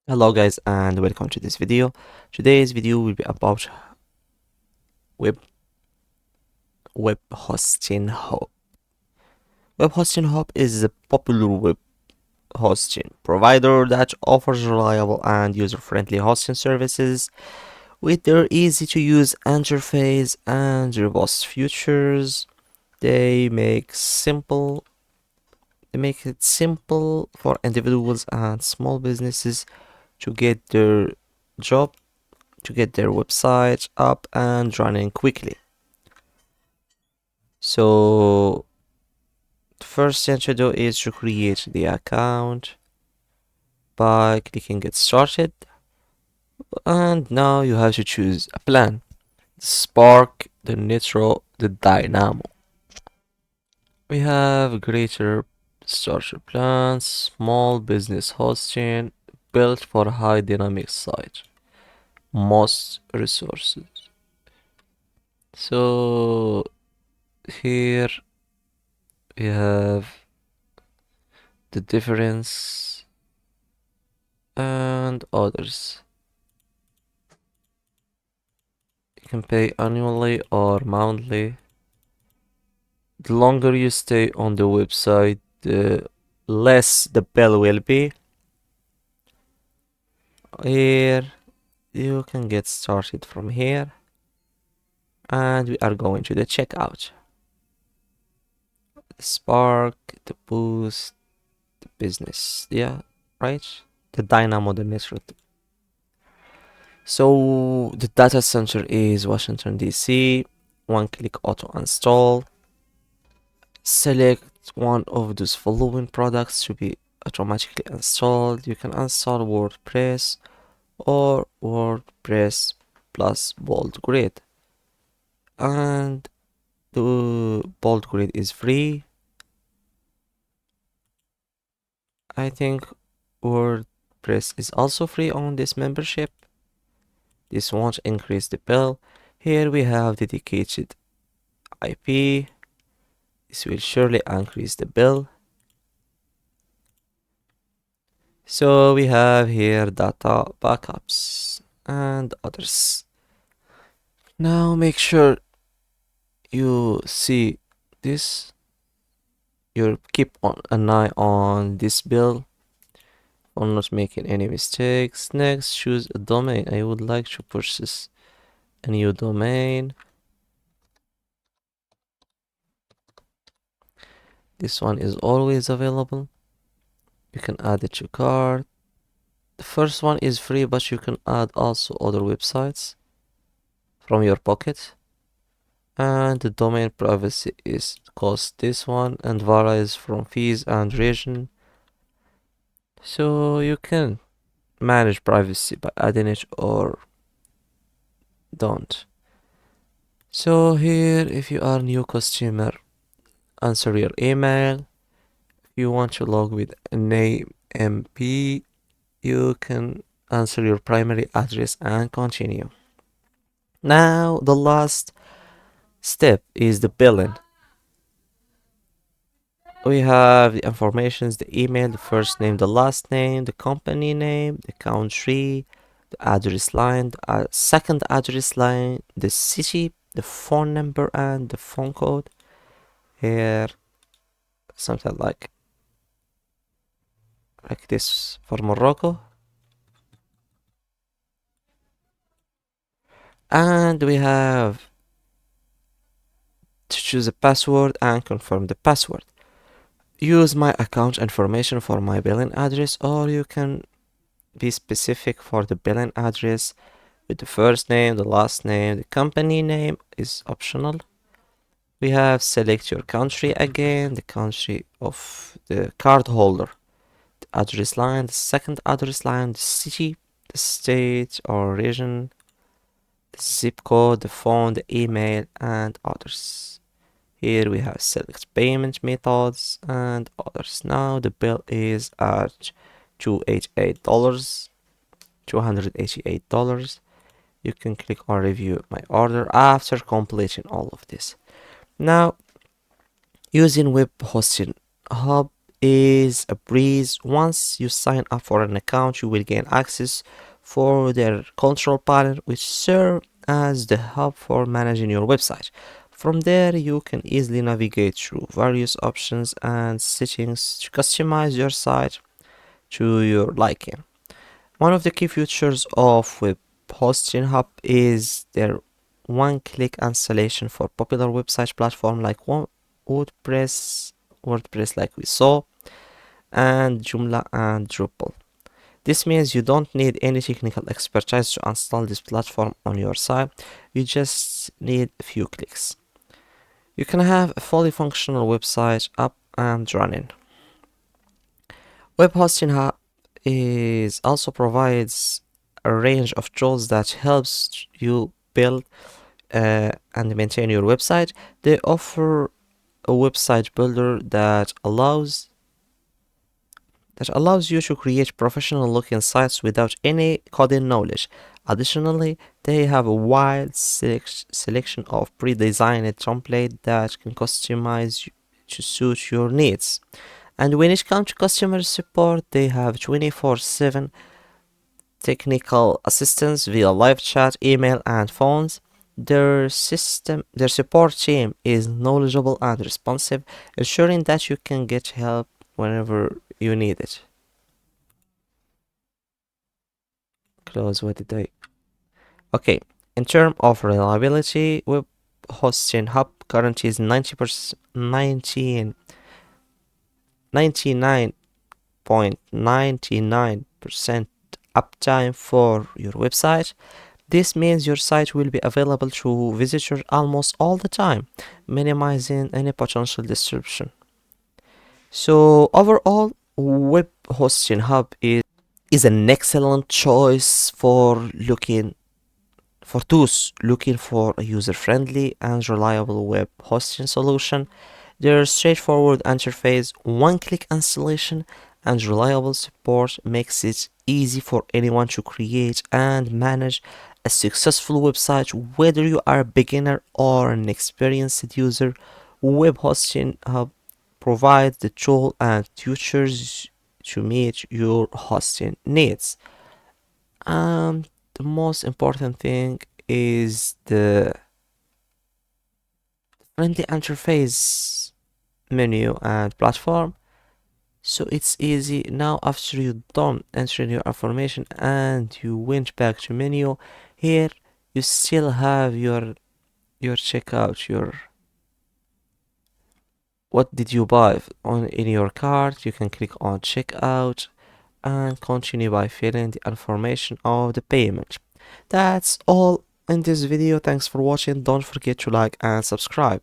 Hello guys and welcome to this video. Today's video will be about web web hosting hub. Web hosting hub is a popular web hosting provider that offers reliable and user-friendly hosting services with their easy to use interface and robust features. They make it simple for individuals and small businesses to get their job to get their website up and running quickly. So the first thing to do is to create the account by clicking get started, and now you have to choose a plan: the Spark, the Nitro, the Dynamo. We have greater starter plans, small business hosting, built for high dynamic site, most resources. So here we have the difference and others. You can pay annually or monthly. The longer you stay on the website, the less the bill will be. Here you can get started from here, and we are going to the checkout. The Spark, the Boost, the Business, yeah, right? The Dynamo, the Network. So the data center is Washington DC. One click auto install. Select one of those following products to be automatically installed. You can install WordPress or WordPress plus Bold Grid, and the Bold Grid is free. I think WordPress is also free on this membership. This won't increase the bill. Here we have dedicated IP. This will surely increase the bill. So we have here data backups and others. Now make sure you see this. You keep an eye on this bill for not making any mistakes. Next, choose a domain. I would like to purchase a new domain. This one is always available. You can add it to cart. The first one is free, but you can add also other websites from your pocket. And the domain privacy is cost this one and varies from fees and region. So you can manage privacy by adding it or don't. So here, if you are a new customer, answer your email. If you want to log with a name MP, you can answer your primary address and continue. Now the last step is the billing. We have the informations: the email, the first name, the last name, the company name, the country, the address line, the second address line, the city, the phone number, and the phone code. Here, something like this for Morocco. And we have to choose a password and confirm the password. Use my account information for my billing address, or you can be specific for the billing address with the first name, the last name. The company name is optional. We have select your country again, the country of the card holder, the address line, the second address line, the city, the state or region, the zip code, the phone, the email, and others. Here we have select payment methods and others. Now the bill is at $288. $288. You can click on review my order after completing all of this. Now, using Web Hosting Hub is a breeze. Once you sign up for an account, you will gain access for their control panel, which serve as the hub for managing your website. From there, you can easily navigate through various options and settings to customize your site to your liking. One of the key features of Web Hosting Hub is their one-click installation for popular website platforms like WordPress like we saw, and Joomla and Drupal. This means you don't need any technical expertise to install this platform on your site. You just need a few clicks. You can have a fully functional website up and running. Web Hosting Hub is also provides a range of tools that helps you build and maintain your website. They offer a website builder that allows you to create professional looking sites without any coding knowledge. Additionally, they have a wide selection of pre-designed templates that can customize to suit your needs. And when it comes to customer support, they have 24/7 technical assistance via live chat, email, and phones. Their support team is knowledgeable and responsive, ensuring that you can get help whenever you need it. Close. What did I? Okay. In terms of reliability, Web Hosting Hub guarantees 90%, 99.99% uptime for your website. This means your site will be available to visitors almost all the time, minimizing any potential disruption. So overall, Web Hosting Hub is an excellent choice for those looking for a user-friendly and reliable web hosting solution. Their straightforward interface, one-click installation, and reliable support makes it easy for anyone to create and manage a successful website, whether you are a beginner or an experienced user. Web Hosting Hub provides the tool and features to meet your hosting needs. The most important thing is the friendly interface menu and platform. So it's easy now. After you done entering your information and you went back to menu, here you still have your checkout, your what did you buy on in your cart. You can click on checkout and continue by filling the information of the payment. That's all in this video. Thanks for watching. Don't forget to like and subscribe.